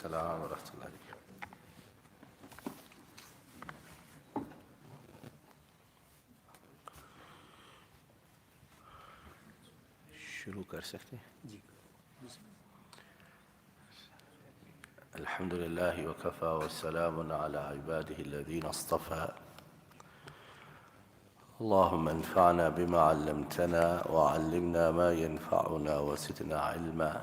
السلام ورحمۃ اللہ وبرکاتہ۔ شروع کر سکتے ہیں؟ جی۔ الحمد للہ وکفی والسلام علی عبادہ الذین اصطفى اللهم انفعنا بما علمتنا وعلمنا ما ينفعنا وزدنا علما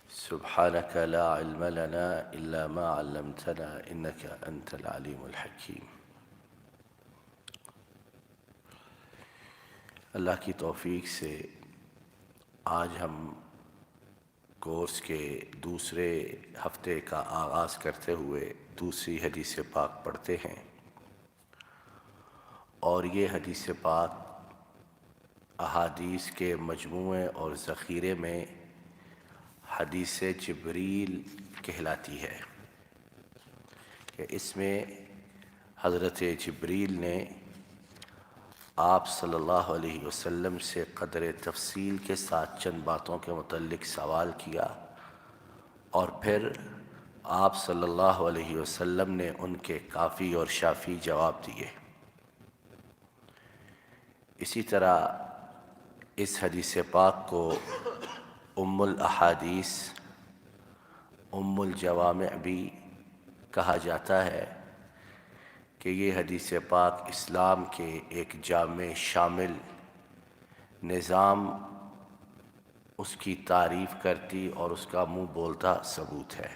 سبحانك لا علم لنا إلا ما علمتنا إنك أنت العليم الحكيم۔ اللہ کی توفیق سے آج ہم کورس کے دوسرے ہفتے کا آغاز کرتے ہوئے دوسری حدیث پاک پڑھتے ہیں، اور یہ حدیث پاک احادیث کے مجموعے اور ذخیرے میں حدیث جبریل کہلاتی ہے کہ اس میں حضرت جبریل نے آپ صلی اللہ علیہ وسلم سے قدر تفصیل کے ساتھ چند باتوں کے متعلق سوال کیا، اور پھر آپ صلی اللہ علیہ وسلم نے ان کے کافی اور شافی جواب دیے۔ اسی طرح اس حدیث پاک کو ام الاحادیث، ام الجوامع بھی کہا جاتا ہے کہ یہ حدیث پاک اسلام کے ایک جامع شامل نظام اس کی تعریف کرتی اور اس کا منہ بولتا ثبوت ہے۔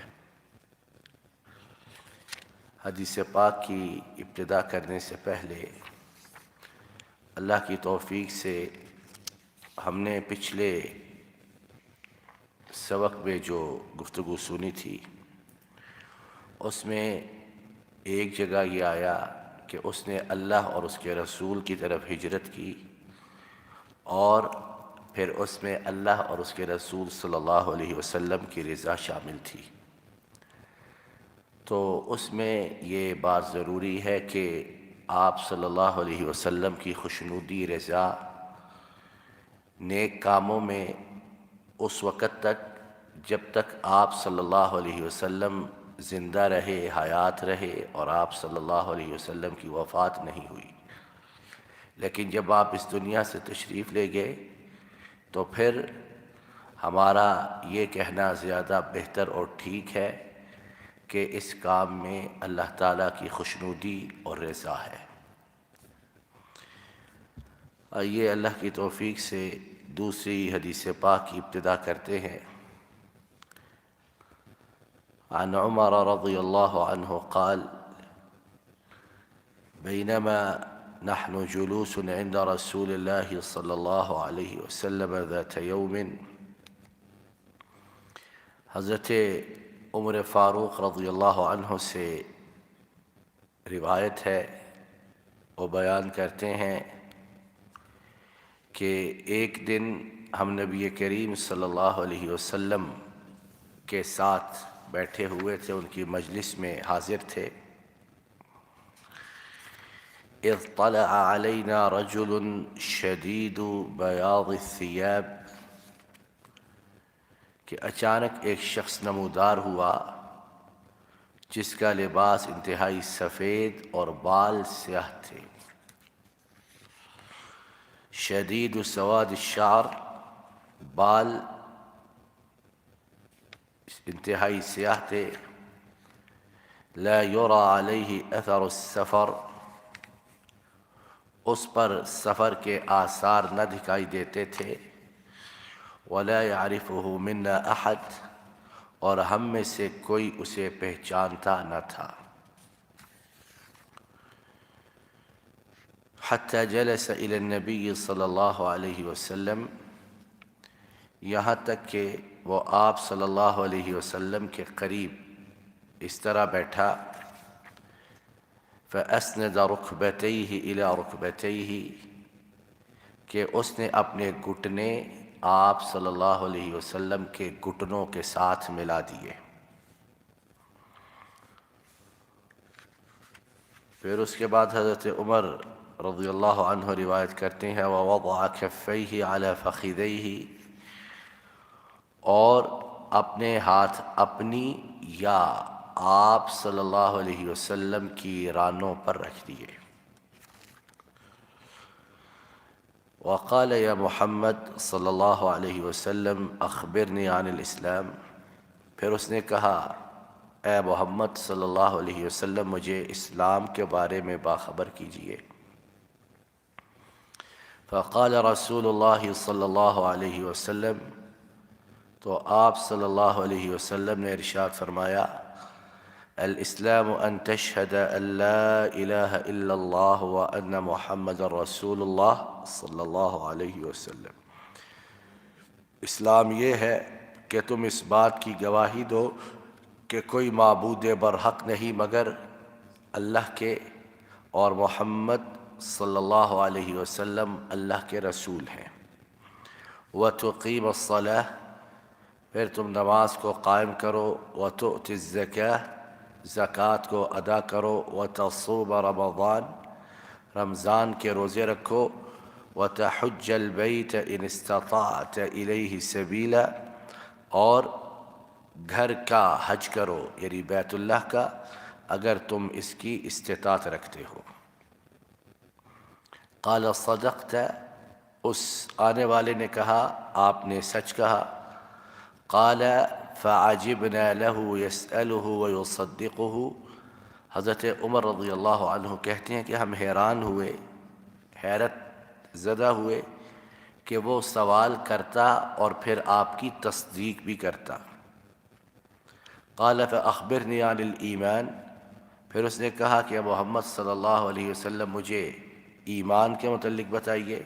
حدیث پاک کی ابتدا کرنے سے پہلے اللہ کی توفیق سے ہم نے پچھلے سبق میں جو گفتگو سنی تھی اس میں ایک جگہ یہ آیا کہ اس نے اللہ اور اس کے رسول کی طرف ہجرت کی، اور پھر اس میں اللہ اور اس کے رسول صلی اللہ علیہ وسلم کی رضا شامل تھی۔ تو اس میں یہ بات ضروری ہے کہ آپ صلی اللہ علیہ وسلم کی خوشنودی، رضا نیک کاموں میں اس وقت تک جب تک آپ صلی اللہ علیہ وسلم زندہ رہے، حیات رہے، اور آپ صلی اللہ علیہ وسلم کی وفات نہیں ہوئی۔ لیکن جب آپ اس دنیا سے تشریف لے گئے تو پھر ہمارا یہ کہنا زیادہ بہتر اور ٹھیک ہے کہ اس کام میں اللہ تعالیٰ کی خوشنودی اور رضا ہے۔ آئیے اللہ کی توفیق سے دوسری حدیث پاک کی ابتدا کرتے ہیں۔ عن عمر رضی اللہ عنہ قال بینما نحن جلوس عند رسول اللہ صلی اللہ علیہ وسلم ذات یوم، حضرت عمر فاروق رضی اللہ عنہ سے روایت ہے، وہ بیان کرتے ہیں کہ ایک دن ہم نبی کریم صلی اللہ علیہ وسلم کے ساتھ بیٹھے ہوئے تھے، ان کی مجلس میں حاضر تھے۔ اذ طلع علینا رجل شدید بیاض الثیاب، کہ اچانک ایک شخص نمودار ہوا جس کا لباس انتہائی سفید اور بال سیاہ تھے۔ شدید سواد الشعر، بال انتہائی سیاہ تھے۔ لا یری علیہ اثر السفر، اس پر سفر کے آثار نہ دکھائی دیتے تھے۔ ولا یعرفہ منا احد، اور ہم میں سے کوئی اسے پہچانتا نہ تھا۔ حتی جلس الی النبی صلی اللہ علیہ وسلم، یہاں تک کہ وہ آپ صلی اللہ علیہ وسلم کے قریب اس طرح بیٹھا۔ فأسند ركبتيه إلى ركبتيه، کہ اس نے اپنے گھٹنے آپ صلی اللہ علیہ وسلم کے گھٹنوں کے ساتھ ملا دیے۔ پھر اس کے بعد حضرت عمر رضی اللہ عنہ روایت کرتے ہیں وَوَضَعَ كَفَّيْهِ عَلَى فَخِذَيْهِ، اور اپنے ہاتھ اپنی یا آپ صلی اللہ علیہ وسلم کی رانوں پر رکھ دیے۔ وقال یا محمد صلی اللہ علیہ وسلم اخبرنی عن الاسلام، پھر اس نے کہا اے محمد صلی اللہ علیہ وسلم مجھے اسلام کے بارے میں باخبر کیجیے۔ فقال رسول اللہ صلی اللہ علیہ وسلم، تو آپ صلی اللہ علیہ وسلم نے ارشاد فرمایا الاسلام ان تشہد ان لا الہ الا اللہ وان محمد رسول اللہ صلی اللہ علیہ وسلم، اسلام یہ ہے کہ تم اس بات کی گواہی دو کہ کوئی معبود برحق نہیں مگر اللہ کے، اور محمد صلی اللہ علیہ وسلم اللہ کے رسول ہیں۔ وتقیم الصلاۃ، پھر تم نماز کو قائم کرو، وتؤتی الزکاۃ، زکوٰۃ کو ادا کرو، وتصوم رمضان، رمضان کے روزے رکھو، وتحج البیت ان استطعت الیہ سبیلا، اور گھر کا حج کرو یعنی بیت اللہ کا اگر تم اس کی استطاعت رکھتے ہو۔ قال صدقت، اس آنے والے نے کہا آپ نے سچ کہا۔ قال فعجبنا له يسأله ويصدقه، حضرت عمر رضی اللہ عنہ کہتے ہیں کہ ہم حیران ہوئے، حیرت زدہ ہوئے کہ وہ سوال کرتا اور پھر آپ کی تصدیق بھی کرتا۔ قال فأخبرنی عن الایمان، پھر اس نے کہا کہ محمد صلی اللہ علیہ وسلم مجھے ایمان کے متعلق بتائیے۔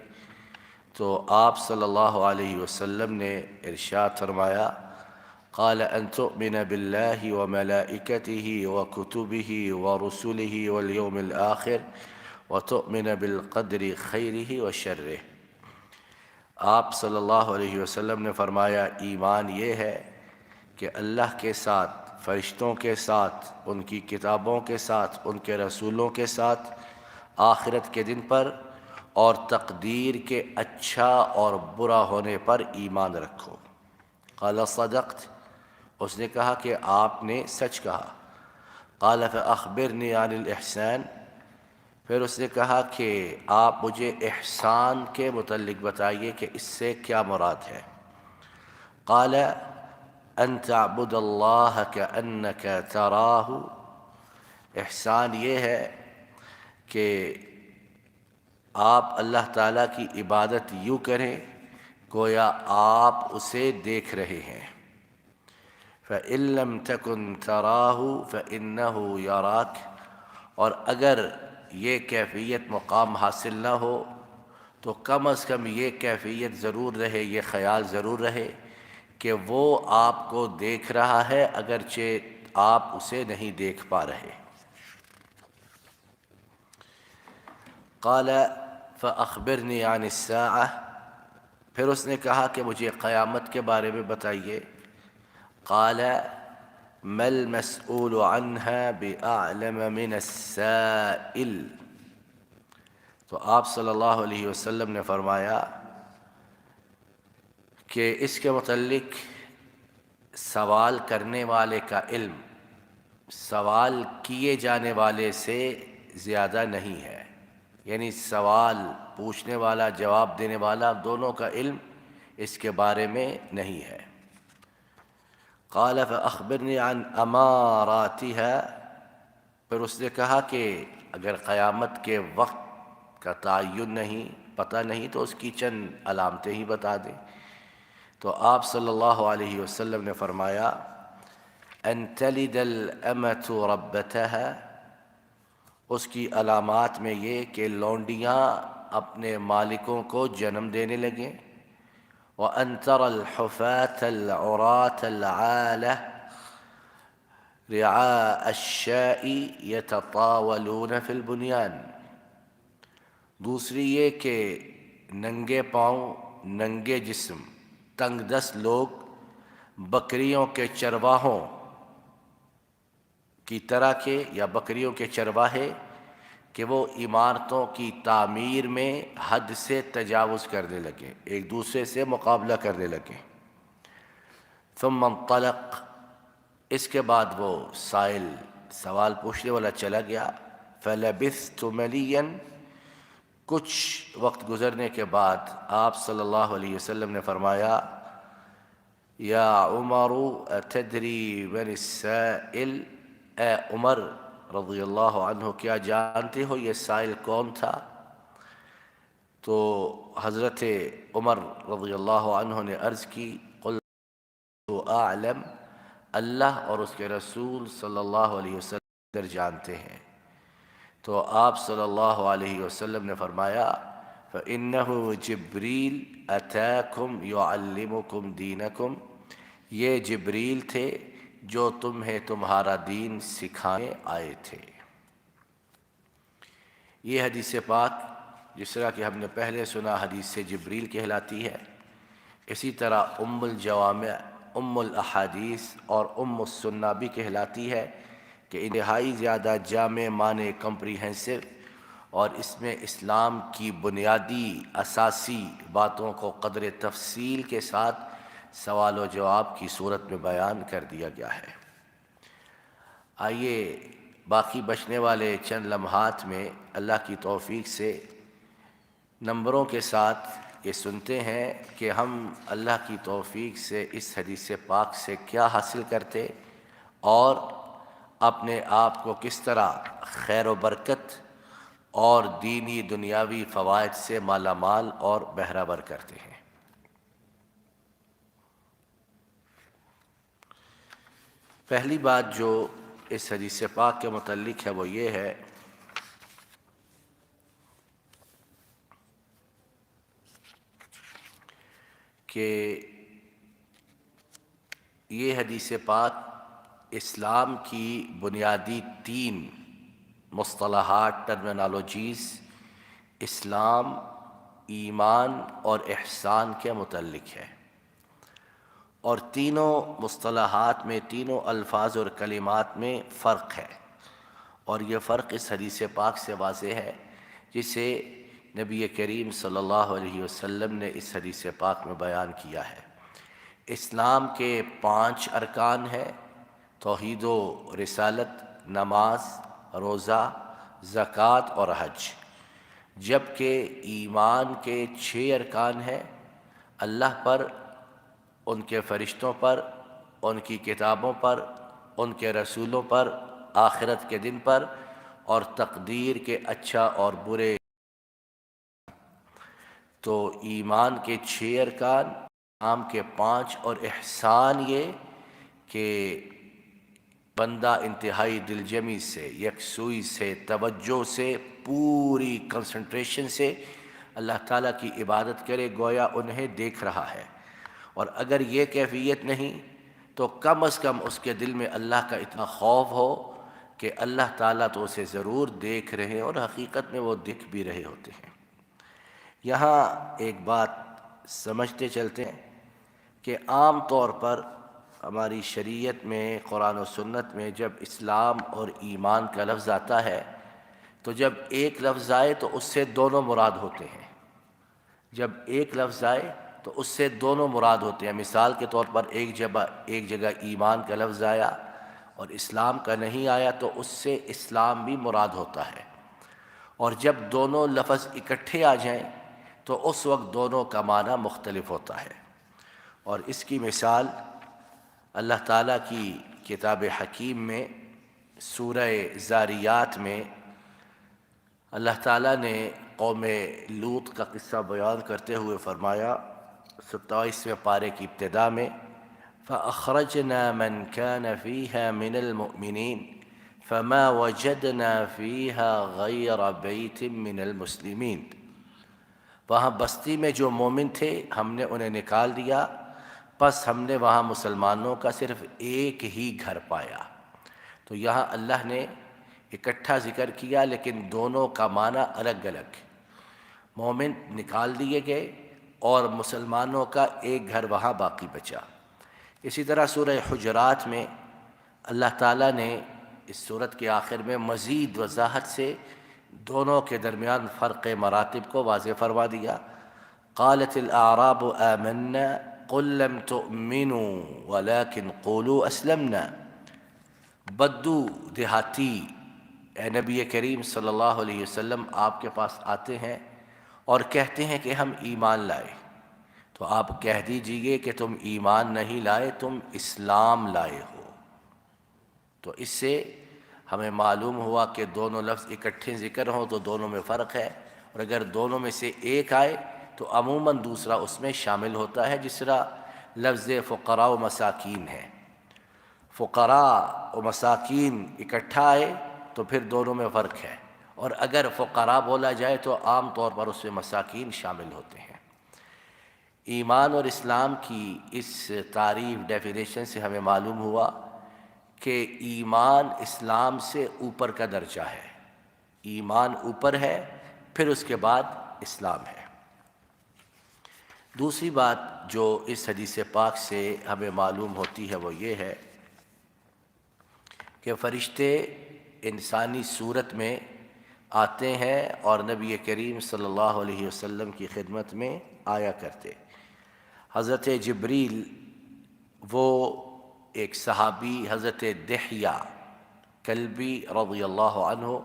تو آپ صلی اللہ علیہ وسلم نے ارشاد فرمایا قال ان تؤمن باللہ وملائکتہ وکتبہ ورسلہ والیوم الآخر وتؤمن بالقدر خیرہ وشرہ۔ آپ صلی اللہ علیہ وسلم نے فرمایا ایمان یہ ہے کہ اللہ کے ساتھ، فرشتوں کے ساتھ، ان کی کتابوں کے ساتھ، ان کے رسولوں کے ساتھ، آخرت کے دن پر اور تقدیر کے اچھا اور برا ہونے پر ایمان رکھو۔ قال صدقت، اس نے کہا کہ آپ نے سچ کہا۔ قال فأخبرنی عن الإحسان، پھر اس نے کہا کہ آپ مجھے احسان کے متعلق بتائیے کہ اس سے کیا مراد ہے۔ قال ان تعبد اللہ کأنک تراہ، احسان یہ ہے کہ آپ اللہ تعالیٰ کی عبادت یوں کریں گویا آپ اسے دیکھ رہے ہیں۔ فإن لم تكن تراہ فإنہ یراک، اور اگر یہ کیفیت مقام حاصل نہ ہو تو کم از کم یہ کیفیت ضرور رہے، یہ خیال ضرور رہے کہ وہ آپ کو دیکھ رہا ہے اگرچہ آپ اسے نہیں دیکھ پا رہے۔ قال فأخبرنی عن الساعة، پھر اس نے کہا کہ مجھے قیامت کے بارے میں بتائیے۔ قال ما المسؤول عنها بأعلم من السائل، تو آپ صلی اللہ علیہ وسلم نے فرمایا کہ اس کے متعلق سوال کرنے والے کا علم سوال کیے جانے والے سے زیادہ نہیں ہے، یعنی سوال پوچھنے والا جواب دینے والا دونوں کا علم اس کے بارے میں نہیں ہے۔ قال فأخبرنی عن اماراتها، پھر اس نے کہا کہ اگر قیامت کے وقت کا تعین نہیں، پتہ نہیں تو اس کی چند علامتیں ہی بتا دیں۔ تو آپ صلی اللہ علیہ وسلم نے فرمایا ان تلد الامۃ ربتها، اس کی علامات میں یہ کہ لونڈیاں اپنے مالکوں کو جنم دینے لگیں۔ وَأَن تَرَى الْحُفَاةَ الْعُرَاةَ الْعَالَةَ رِعَاءَ الشَّاءِ يَتَطَاوَلُونَ فِي الْبُنْيَانِ، دوسری یہ کہ ننگے پاؤں، ننگے جسم، تنگ دست لوگ بکریوں کے چرواہوں کی طرح کے، یا بکریوں کے چرواہے کہ وہ عمارتوں کی تعمیر میں حد سے تجاوز کرنے لگے، ایک دوسرے سے مقابلہ کرنے لگے۔ ثم انطلق، اس کے بعد وہ سائل سوال پوچھنے والا چلا گیا. فلبثت مليا، کچھ وقت گزرنے کے بعد آپ صلی اللہ علیہ وسلم نے فرمایا: یا عمر اتدری من السائل، اے عمر رضی اللہ عنہ کیا جانتے ہو یہ سائل کون تھا؟ تو حضرت عمر رضی اللہ عنہ نے عرض کی: قلت اعلم، اللہ اور اس کے رسول صلی اللہ علیہ وسلم جانتے ہیں. تو آپ صلی اللہ علیہ وسلم نے فرمایا: فإنه جبریل اتاکم یعلمکم دینکم، یہ جبریل تھے جو تمہیں تمہارا دین سکھانے آئے تھے. یہ حدیث پاک جس طرح کہ ہم نے پہلے سنا حدیث جبریل کہلاتی ہے، اسی طرح ام الجوامع، ام الاحادیث اور ام السنہ بھی کہلاتی ہے کہ انتہائی زیادہ جامع معنی کمپریہنسو، اور اس میں اسلام کی بنیادی اساسی باتوں کو قدر تفصیل کے ساتھ سوال و جواب کی صورت میں بیان کر دیا گیا ہے. آئیے باقی بچنے والے چند لمحات میں اللہ کی توفیق سے نمبروں کے ساتھ یہ سنتے ہیں کہ ہم اللہ کی توفیق سے اس حدیث پاک سے کیا حاصل کرتے اور اپنے آپ کو کس طرح خیر و برکت اور دینی دنیاوی فوائد سے مالا مال اور بہرہ ور کرتے ہیں. پہلی بات جو اس حدیث پاک کے متعلق ہے وہ یہ ہے کہ یہ حدیث پاک اسلام کی بنیادی تین مصطلحات، ٹرمینالوجیز، اسلام، ایمان اور احسان کے متعلق ہے، اور تینوں مصطلحات میں، تینوں الفاظ اور کلمات میں فرق ہے، اور یہ فرق اس حدیث پاک سے واضح ہے جسے نبی کریم صلی اللہ علیہ وسلم نے اس حدیث پاک میں بیان کیا ہے. اسلام کے 5 ارکان ہیں: توحید و رسالت، نماز، روزہ، زکوٰۃ اور حج. جبکہ ایمان کے 6 ارکان ہیں: اللہ پر، ان کے فرشتوں پر، ان کی کتابوں پر، ان کے رسولوں پر، آخرت کے دن پر اور تقدیر کے اچھا اور برے. تو ایمان کے 6 ارکان، اسلام کے 5، اور احسان یہ کہ بندہ انتہائی دلجمی سے، یکسوئی سے، توجہ سے، پوری کنسنٹریشن سے اللہ تعالیٰ کی عبادت کرے گویا انہیں دیکھ رہا ہے. اور اگر یہ کیفیت نہیں تو کم از کم اس کے دل میں اللہ کا اتنا خوف ہو کہ اللہ تعالیٰ تو اسے ضرور دیکھ رہے ہیں، اور حقیقت میں وہ دیکھ بھی رہے ہوتے ہیں. یہاں ایک بات سمجھتے چلتے ہیں کہ عام طور پر ہماری شریعت میں، قرآن و سنت میں جب اسلام اور ایمان کا لفظ آتا ہے تو جب ایک لفظ آئے تو اس سے دونوں مراد ہوتے ہیں. جب ایک لفظ آئے تو اس سے دونوں مراد ہوتے ہیں. مثال کے طور پر ایک جگہ ایمان کا لفظ آیا اور اسلام کا نہیں آیا تو اس سے اسلام بھی مراد ہوتا ہے. اور جب دونوں لفظ اکٹھے آ جائیں تو اس وقت دونوں کا معنی مختلف ہوتا ہے. اور اس کی مثال اللہ تعالیٰ کی کتاب حکیم میں سورہ زاریات میں اللہ تعالیٰ نے قوم لوط کا قصہ بیان کرتے ہوئے فرمایا 27ویں پارے کی ابتدا میں: فَأَخْرَجْنَا مَنْ كَانَ فِيهَا مِنَ الْمُؤْمِنِينَ فَمَا وَجَدْنَا فِيهَا غَيْرَ بَيْتٍ مِّنَ الْمُسْلِمِينَ. وہاں بستی میں جو مومن تھے ہم نے انہیں نکال دیا، پس ہم نے وہاں مسلمانوں کا صرف ایک ہی گھر پایا. تو یہاں اللہ نے اکٹھا ذکر کیا لیکن دونوں کا معنی الگ الگ. مومن نکال دیے گئے اور مسلمانوں کا ایک گھر وہاں باقی بچا. اسی طرح سورہ حجرات میں اللہ تعالیٰ نے اس سورت کے آخر میں مزید وضاحت سے دونوں کے درمیان فرق مراتب کو واضح فرما دیا. قالت الاعراب آمنا قل لم تؤمنوا ولكن قولوا اسلمنا۔ بدو دیہاتی اے نبی کریم صلی اللہ علیہ وسلم آپ کے پاس آتے ہیں اور کہتے ہیں کہ ہم ایمان لائے، تو آپ کہہ دیجئے کہ تم ایمان نہیں لائے، تم اسلام لائے ہو۔ تو اس سے ہمیں معلوم ہوا کہ دونوں لفظ اکٹھے ذکر ہوں تو دونوں میں فرق ہے، اور اگر دونوں میں سے ایک آئے تو عموماً دوسرا اس میں شامل ہوتا ہے، جس طرح لفظ فقراء و مساکین ہے۔ فقراء و مساکین اکٹھا آئے تو پھر دونوں میں فرق ہے، اور اگر فقراء بولا جائے تو عام طور پر اس میں مساکین شامل ہوتے ہیں۔ ایمان اور اسلام کی اس تعریف ڈیفینیشن سے ہمیں معلوم ہوا کہ ایمان اسلام سے اوپر کا درجہ ہے، ایمان اوپر ہے، پھر اس کے بعد اسلام ہے۔ دوسری بات جو اس حدیث پاک سے ہمیں معلوم ہوتی ہے وہ یہ ہے کہ فرشتے انسانی صورت میں آتے ہیں اور نبی کریم صلی اللہ علیہ وسلم کی خدمت میں آیا کرتے۔ حضرت جبریل وہ ایک صحابی حضرت دحیہ کلبی رضی اللہ عنہ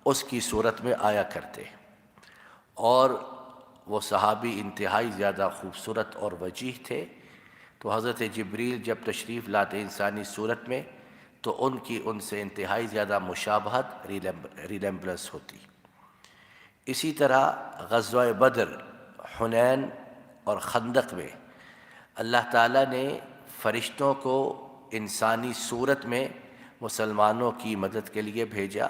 اس کی صورت میں آیا کرتے، اور وہ صحابی انتہائی زیادہ خوبصورت اور وجیح تھے، تو حضرت جبریل جب تشریف لاتے انسانی صورت میں تو ان سے انتہائی زیادہ مشابہت ریلیمبلنس ہوتی۔ اسی طرح غزوہ بدر، حنین اور خندق میں اللہ تعالیٰ نے فرشتوں کو انسانی صورت میں مسلمانوں کی مدد کے لیے بھیجا،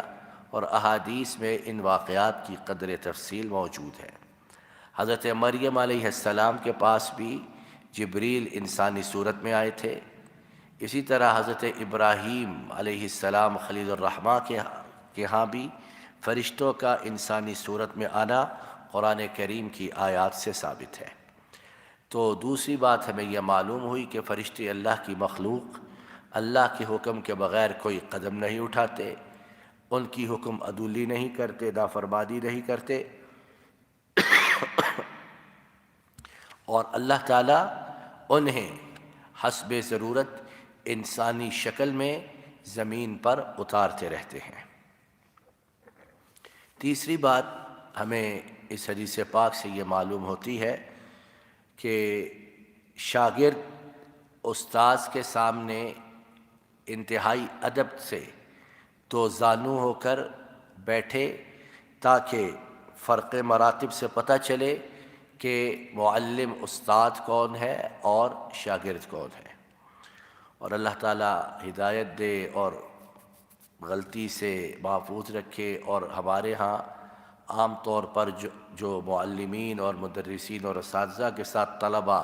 اور احادیث میں ان واقعات کی قدر تفصیل موجود ہے۔ حضرت مریم علیہ السلام کے پاس بھی جبریل انسانی صورت میں آئے تھے۔ اسی طرح حضرت ابراہیم علیہ السلام خلیل الرحمٰن کے ہاں بھی فرشتوں کا انسانی صورت میں آنا قرآن کریم کی آیات سے ثابت ہے۔ تو دوسری بات ہمیں یہ معلوم ہوئی کہ فرشتے اللہ کی مخلوق اللہ کے حکم کے بغیر کوئی قدم نہیں اٹھاتے، ان کی حکم عدولی نہیں کرتے، نافرمانی نہیں کرتے، اور اللہ تعالیٰ انہیں حسب ضرورت انسانی شکل میں زمین پر اتارتے رہتے ہیں۔ تیسری بات ہمیں اس حدیث پاک سے یہ معلوم ہوتی ہے کہ شاگرد استاذ کے سامنے انتہائی ادب سے تو زانو ہو کر بیٹھے تاکہ فرق مراتب سے پتہ چلے کہ معلم استاد کون ہے اور شاگرد کون ہے، اور اللہ تعالیٰ ہدایت دے اور غلطی سے محفوظ رکھے۔ اور ہمارے ہاں عام طور پر جو معلمین اور مدرسین اور اساتذہ کے ساتھ طلبہ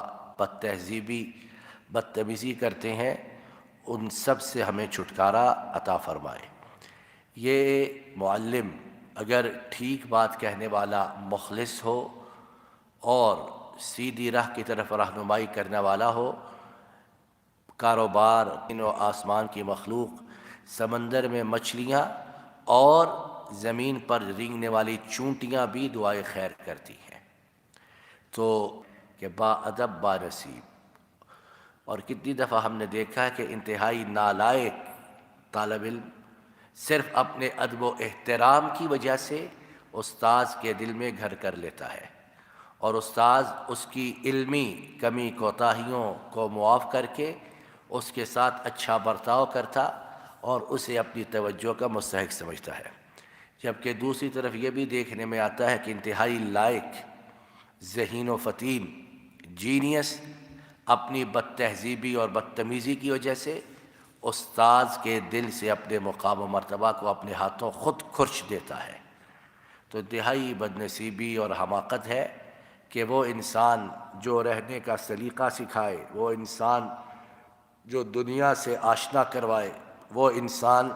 بدتمیزی کرتے ہیں، ان سب سے ہمیں چھٹکارا عطا فرمائے۔ یہ معلم اگر ٹھیک بات کہنے والا مخلص ہو اور سیدھی راہ کی طرف رہنمائی کرنے والا ہو، کاروبار و آسمان کی مخلوق، سمندر میں مچھلیاں اور زمین پر رینگنے والی چونٹیاں بھی دعائے خیر کرتی ہیں، تو کہ با ادب با نصیب۔ اور کتنی دفعہ ہم نے دیکھا ہے کہ انتہائی نالائق طالب علم صرف اپنے ادب و احترام کی وجہ سے استاذ کے دل میں گھر کر لیتا ہے، اور استاذ اس کی علمی کمی کوتاہیوں کو معاف کر کے اس کے ساتھ اچھا برتاؤ کرتا اور اسے اپنی توجہ کا مستحق سمجھتا ہے۔ جبکہ دوسری طرف یہ بھی دیکھنے میں آتا ہے کہ انتہائی لائق، ذہین و فطین، جینیس اپنی بد تہذیبی اور بدتمیزی کی وجہ سے استاذ کے دل سے اپنے مقام و مرتبہ کو اپنے ہاتھوں خود کھرچ دیتا ہے۔ تو انتہائی بد نصیبی اور حماقت ہے کہ وہ انسان جو رہنے کا سلیقہ سکھائے، وہ انسان جو دنیا سے آشنا کروائے، وہ انسان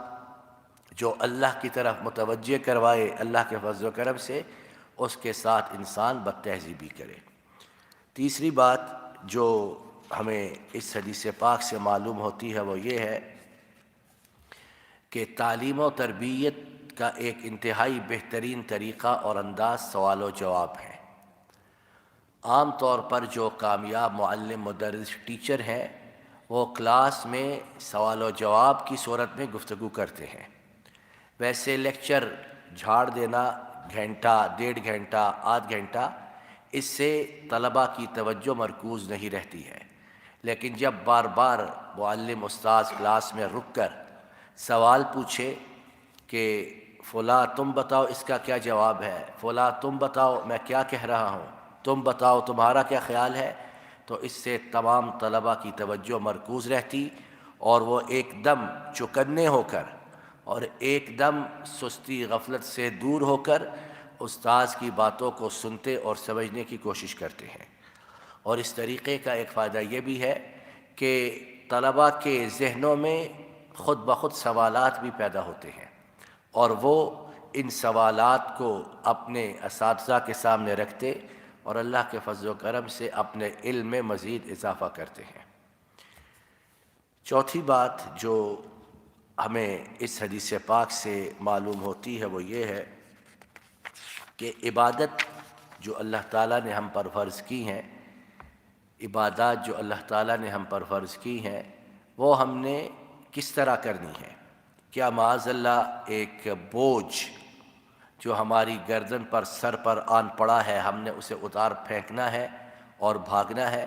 جو اللہ کی طرف متوجہ کروائے اللہ کے فضل و کرم سے، اس کے ساتھ انسان بد تہذیبی کرے۔ تیسری بات جو ہمیں اس حدیث پاک سے معلوم ہوتی ہے وہ یہ ہے کہ تعلیم و تربیت کا ایک انتہائی بہترین طریقہ اور انداز سوال و جواب ہے۔ عام طور پر جو کامیاب معلم مدرس ٹیچر ہیں وہ کلاس میں سوال و جواب کی صورت میں گفتگو کرتے ہیں. ویسے لیکچر جھاڑ دینا گھنٹہ 1.5 گھنٹہ آدھ گھنٹہ اس سے طلباء کی توجہ مرکوز نہیں رہتی ہے. لیکن جب بار بار معلم استاذ کلاس میں رک کر سوال پوچھے کہ فلاں تم بتاؤ اس کا کیا جواب ہے، فلاں تم بتاؤ میں کیا کہہ رہا ہوں، تم بتاؤ تمہارا کیا خیال ہے، تو اس سے تمام طلباء کی توجہ مرکوز رہتی اور وہ ایک دم چوکنے ہو کر اور ایک دم سستی غفلت سے دور ہو کر استاذ کی باتوں کو سنتے اور سمجھنے کی کوشش کرتے ہیں. اور اس طریقے کا ایک فائدہ یہ بھی ہے کہ طلباء کے ذہنوں میں خود بخود سوالات بھی پیدا ہوتے ہیں اور وہ ان سوالات کو اپنے اساتذہ کے سامنے رکھتے اور اللہ کے فضل و کرم سے اپنے علم میں مزید اضافہ کرتے ہیں. چوتھی بات جو ہمیں اس حدیث پاک سے معلوم ہوتی ہے وہ یہ ہے کہ عبادت جو اللہ تعالیٰ نے ہم پر فرض کی ہیں، عبادات جو اللہ تعالیٰ نے ہم پر فرض کی ہیں وہ ہم نے کس طرح کرنی ہے. کیا معاذ اللہ ایک بوجھ جو ہماری گردن پر سر پر آن پڑا ہے ہم نے اسے اتار پھینکنا ہے اور بھاگنا ہے؟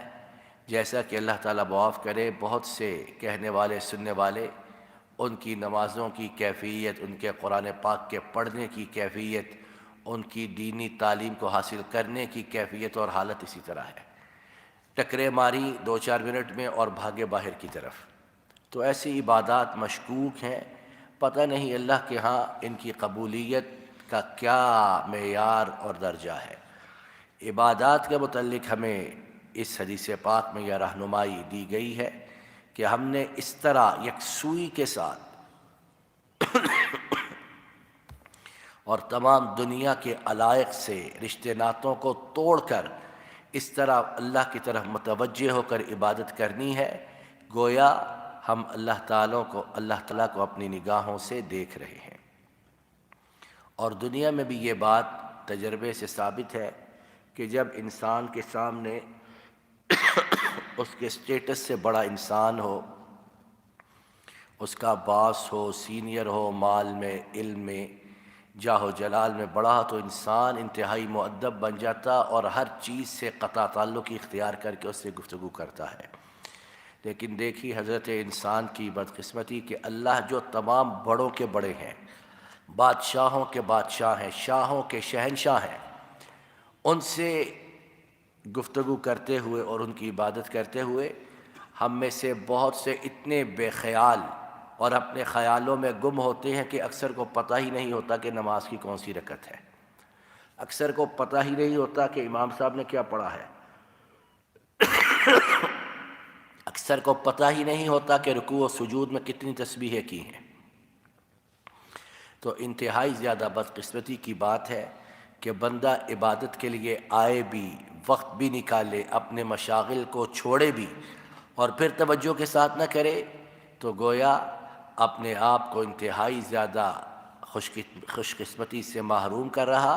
جیسا کہ اللہ تعالیٰ معاف کرے بہت سے کہنے والے سننے والے ان کی نمازوں کی کیفیت، ان کے قرآن پاک کے پڑھنے کی کیفیت، ان کی دینی تعلیم کو حاصل کرنے کی کیفیت اور حالت اسی طرح ہے. ٹکرے ماری 2-4 منٹ میں اور بھاگے باہر کی طرف. تو ایسی عبادات مشکوک ہیں، پتہ نہیں اللہ کے ہاں ان کی قبولیت کا کیا معیار اور درجہ ہے. عبادات کے متعلق ہمیں اس حدیث پاک میں یہ رہنمائی دی گئی ہے کہ ہم نے اس طرح یکسوئی کے ساتھ اور تمام دنیا کے علائق سے رشتے ناتوں کو توڑ کر اس طرح اللہ کی طرف متوجہ ہو کر عبادت کرنی ہے گویا ہم اللہ تعالیٰ کو اپنی نگاہوں سے دیکھ رہے ہیں. اور دنیا میں بھی یہ بات تجربے سے ثابت ہے کہ جب انسان کے سامنے اس کے سٹیٹس سے بڑا انسان ہو، اس کا باس ہو، سینئر ہو، مال میں، علم میں، جاہ و جلال میں بڑا ہو، تو انسان انتہائی مؤدب بن جاتا اور ہر چیز سے قطع تعلق اختیار کر کے اس سے گفتگو کرتا ہے. لیکن دیکھی حضرت انسان کی بدقسمتی کہ اللہ جو تمام بڑوں کے بڑے ہیں، بادشاہوں کے بادشاہ ہیں، شاہوں کے شہنشاہ ہیں، ان سے گفتگو کرتے ہوئے اور ان کی عبادت کرتے ہوئے ہم میں سے بہت سے اتنے بے خیال اور اپنے خیالوں میں گم ہوتے ہیں کہ اکثر کو پتہ ہی نہیں ہوتا کہ نماز کی کون سی رکعت ہے، اکثر کو پتہ ہی نہیں ہوتا کہ امام صاحب نے کیا پڑھا ہے، اکثر کو پتہ ہی نہیں ہوتا کہ رکوع و سجود میں کتنی تسبیحیں کی ہیں. تو انتہائی زیادہ بدقسمتی کی بات ہے کہ بندہ عبادت کے لیے آئے بھی، وقت بھی نکالے، اپنے مشاغل کو چھوڑے بھی اور پھر توجہ کے ساتھ نہ کرے تو گویا اپنے آپ کو انتہائی زیادہ خوش قسمتی سے محروم کر رہا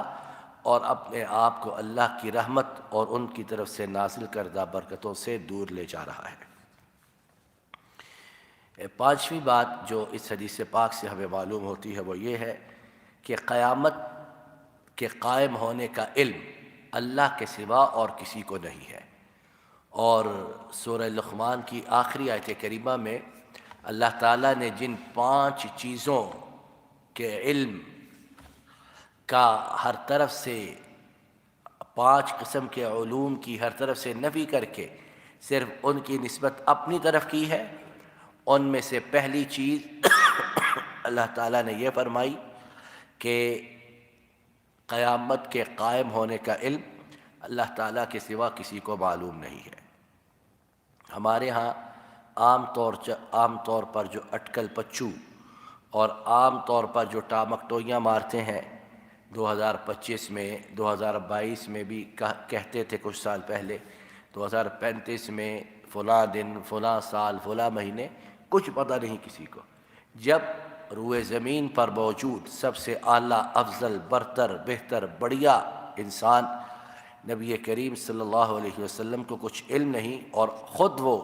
اور اپنے آپ کو اللہ کی رحمت اور ان کی طرف سے نازل کردہ برکتوں سے دور لے جا رہا ہے. پانچویں بات جو اس حدیث پاک سے ہمیں معلوم ہوتی ہے وہ یہ ہے کہ قیامت کے قائم ہونے کا علم اللہ کے سوا اور کسی کو نہیں ہے. اور سورہ لقمان کی آخری آیت کریمہ میں اللہ تعالیٰ نے جن 5 چیزوں کے علم کا ہر طرف سے 5 قسم کے علوم کی ہر طرف سے نفی کر کے صرف ان کی نسبت اپنی طرف کی ہے، ان میں سے پہلی چیز اللہ تعالیٰ نے یہ فرمائی کہ قیامت کے قائم ہونے کا علم اللہ تعالیٰ کے سوا کسی کو معلوم نہیں ہے. ہمارے ہاں عام طور پر جو اٹکل پچو اور عام طور پر جو ٹامک ٹوئیاں مارتے ہیں 2025 میں، 2022 میں بھی کہتے تھے کچھ سال پہلے، 2035 میں، فلاں دن، فلاں سال، فلاں مہینے، کچھ پتہ نہیں کسی کو. جب روئے زمین پر موجود سب سے اعلیٰ، افضل، برتر، بہتر، بڑھیا انسان نبی کریم صلی اللہ علیہ وسلم کو کچھ علم نہیں، اور خود وہ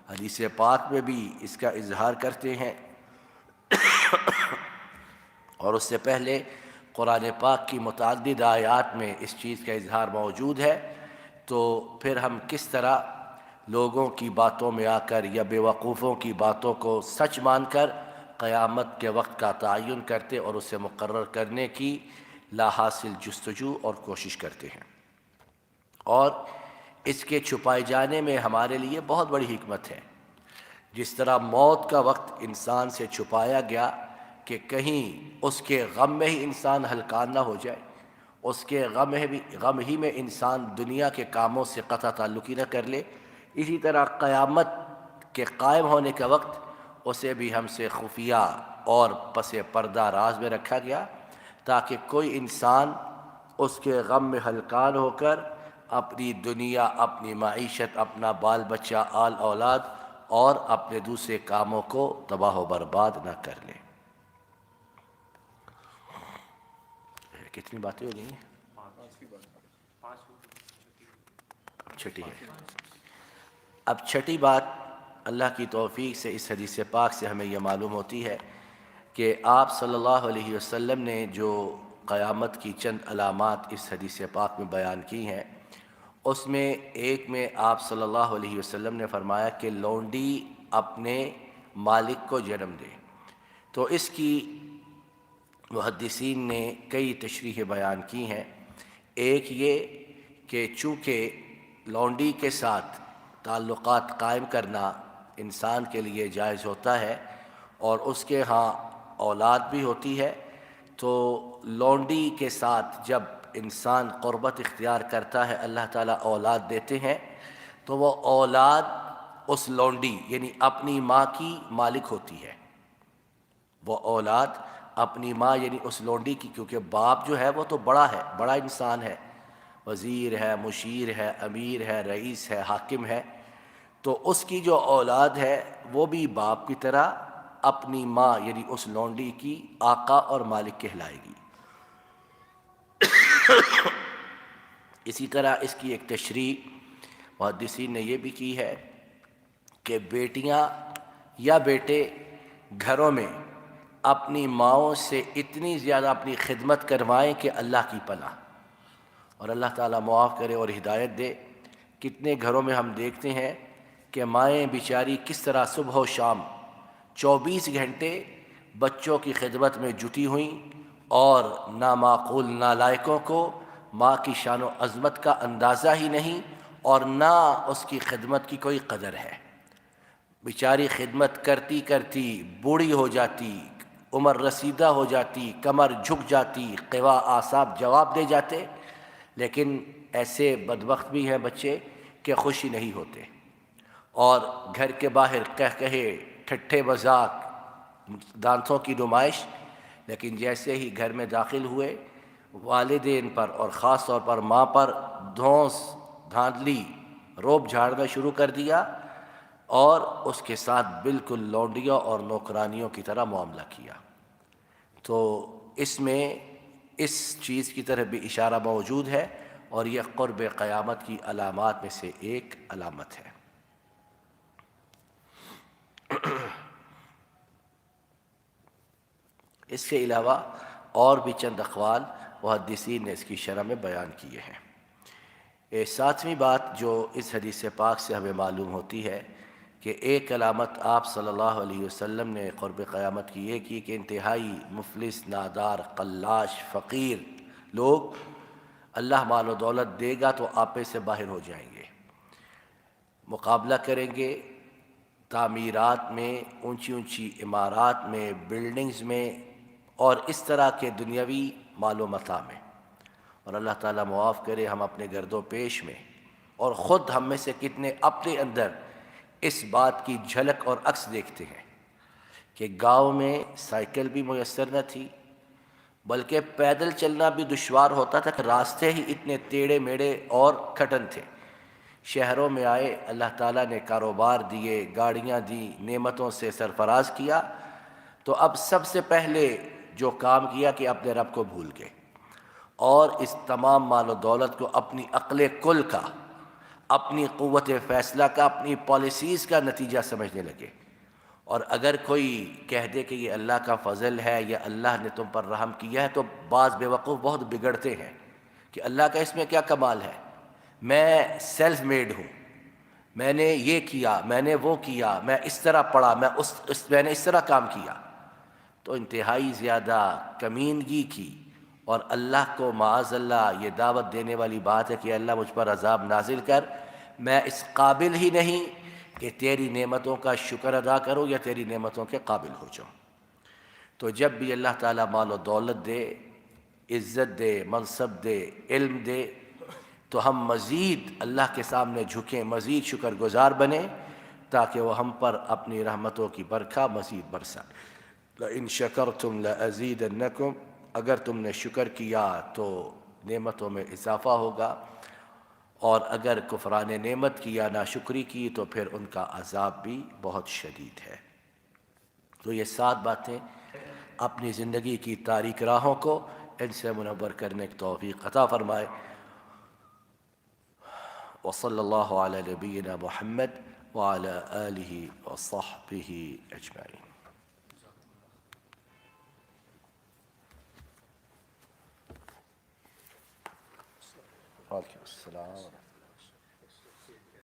حدیث پاک میں بھی اس کا اظہار کرتے ہیں، اور اس سے پہلے قرآن پاک کی متعدد آیات میں اس چیز کا اظہار موجود ہے، تو پھر ہم کس طرح لوگوں کی باتوں میں آ کر یا بیوقوفوں کی باتوں کو سچ مان کر قیامت کے وقت کا تعین کرتے اور اسے مقرر کرنے کی لا حاصل جستجو اور کوشش کرتے ہیں۔ اور اس کے چھپائے جانے میں ہمارے لیے بہت بڑی حکمت ہے۔ جس طرح موت کا وقت انسان سے چھپایا گیا کہ کہیں اس کے غم میں ہی انسان ہلکان نہ ہو جائے، اس کے غم ہی میں انسان دنیا کے کاموں سے قطع تعلقی نہ کر لے، اسی طرح قیامت کے قائم ہونے کا وقت اسے بھی ہم سے خفیہ اور پس پردہ راز میں رکھا گیا، تاکہ کوئی انسان اس کے غم میں ہلکان ہو کر اپنی دنیا، اپنی معیشت، اپنا بال بچہ، آل اولاد اور اپنے دوسرے کاموں کو تباہ و برباد نہ کر لے۔ کتنی باتیں ہو گئی ہیں؟ چھٹی ہے۔ اب چھٹی بات اللہ کی توفیق سے اس حدیث پاک سے ہمیں یہ معلوم ہوتی ہے کہ آپ صلی اللہ علیہ وسلم نے جو قیامت کی چند علامات اس حدیث پاک میں بیان کی ہیں، اس میں ایک میں آپ صلی اللہ علیہ وسلم نے فرمایا کہ لونڈی اپنے مالک کو جنم دے۔ تو اس کی محدثین نے کئی تشریح بیان کی ہیں۔ ایک یہ کہ چونکہ لونڈی کے ساتھ تعلقات قائم کرنا انسان کے لیے جائز ہوتا ہے اور اس کے ہاں اولاد بھی ہوتی ہے، تو لونڈی کے ساتھ جب انسان قربت اختیار کرتا ہے، اللہ تعالیٰ اولاد دیتے ہیں، تو وہ اولاد اس لونڈی یعنی اپنی ماں کی مالک ہوتی ہے۔ وہ اولاد اپنی ماں یعنی اس لونڈی کی، کیونکہ باپ جو ہے وہ تو بڑا ہے، بڑا انسان ہے، وزیر ہے، مشیر ہے، امیر ہے، رئیس ہے، حاکم ہے، تو اس کی جو اولاد ہے وہ بھی باپ کی طرح اپنی ماں یعنی اس لونڈی کی آقا اور مالک کہلائے گی۔ اسی طرح اس کی ایک تشریح محدثین نے یہ بھی کی ہے کہ بیٹیاں یا بیٹے گھروں میں اپنی ماؤں سے اتنی زیادہ اپنی خدمت کروائیں کہ اللہ کی پناہ، اور اللہ تعالیٰ معاف کرے اور ہدایت دے۔ کتنے گھروں میں ہم دیکھتے ہیں کہ مائیں بیچاری کس طرح صبح و شام 24 گھنٹے بچوں کی خدمت میں جٹی ہوئیں، اور نامعقول نالائقوں کو ماں کی شان و عظمت کا اندازہ ہی نہیں اور نہ اس کی خدمت کی کوئی قدر ہے۔ بیچاری خدمت کرتی کرتی بوڑھی ہو جاتی، عمر رسیدہ ہو جاتی، کمر جھک جاتی، قوا اعصاب جواب دے جاتے، لیکن ایسے بدبخت بھی ہیں بچے کہ خوشی نہیں ہوتے، اور گھر کے باہر کہے ٹھٹھے مذاق، دانتوں کی نمائش، لیکن جیسے ہی گھر میں داخل ہوئے والدین پر اور خاص طور پر ماں پر دھونس دھاندلی روب جھاڑنا شروع کر دیا، اور اس کے ساتھ بالکل لونڈیوں اور نوکرانیوں کی طرح معاملہ کیا۔ تو اس میں اس چیز کی طرف بھی اشارہ موجود ہے، اور یہ قرب قیامت کی علامات میں سے ایک علامت ہے۔ اس کے علاوہ اور بھی چند اقوال محدثین نے اس کی شرح میں بیان کیے ہیں۔ ساتویں بات جو اس حدیث پاک سے ہمیں معلوم ہوتی ہے کہ ایک علامت آپ صلی اللہ علیہ وسلم نے قرب قیامت کی یہ کی کہ انتہائی مفلس، نادار، قلاش، فقیر لوگ اللہ مال و دولت دے گا تو آپے سے باہر ہو جائیں گے، مقابلہ کریں گے تعمیرات میں، اونچی اونچی عمارات میں، بلڈنگز میں، اور اس طرح کے دنیاوی مال و متاع میں، اور اللہ تعالیٰ معاف کرے ہم اپنے گرد و پیش میں اور خود ہم میں سے کتنے اپنے اندر اس بات کی جھلک اور عکس دیکھتے ہیں کہ گاؤں میں سائیکل بھی میسر نہ تھی، بلکہ پیدل چلنا بھی دشوار ہوتا تھا کہ راستے ہی اتنے ٹیڑھے میڑے اور کھٹن تھے۔ شہروں میں آئے، اللہ تعالیٰ نے کاروبار دیے، گاڑیاں دی، نعمتوں سے سرفراز کیا، تو اب سب سے پہلے جو کام کیا کہ اپنے رب کو بھول گئے، اور اس تمام مال و دولت کو اپنی عقل کل کا، اپنی قوت فیصلہ کا، اپنی پالیسیز کا نتیجہ سمجھنے لگے۔ اور اگر کوئی کہہ دے کہ یہ اللہ کا فضل ہے یا اللہ نے تم پر رحم کیا ہے، تو بعض بیوقوف بہت بگڑتے ہیں کہ اللہ کا اس میں کیا کمال ہے، میں سیلف میڈ ہوں، میں نے یہ کیا، میں نے وہ کیا، میں اس طرح پڑھا، میں نے اس طرح کام کیا۔ تو انتہائی زیادہ کمینگی کی، اور اللہ کو معاذ اللہ یہ دعوت دینے والی بات ہے کہ اللہ مجھ پر عذاب نازل کر، میں اس قابل ہی نہیں کہ تیری نعمتوں کا شکر ادا کروں یا تیری نعمتوں کے قابل ہو جاؤں۔ تو جب بھی اللہ تعالیٰ مال و دولت دے، عزت دے، منصب دے، علم دے، تو ہم مزید اللہ کے سامنے جھکیں، مزید شکر گزار بنیں، تاکہ وہ ہم پر اپنی رحمتوں کی برکھا مزید برسائے۔ لَإِن شَكَرْتُمْ لَأَزِيدَنَّكُمْ، اگر تم نے شکر کیا تو نعمتوں میں اضافہ ہوگا، اور اگر کفران نعمت کیا، ناشکری کی، تو پھر ان کا عذاب بھی بہت شدید ہے۔ تو یہ 7 باتیں اپنی زندگی کی تاریک راہوں کو ان سے منور کرنے کی توفیق عطا فرمائے۔ وصلی اللہ علی نبینا محمد وعلی آلہ وصحبہ اجمعین۔ وعلیکم السلام۔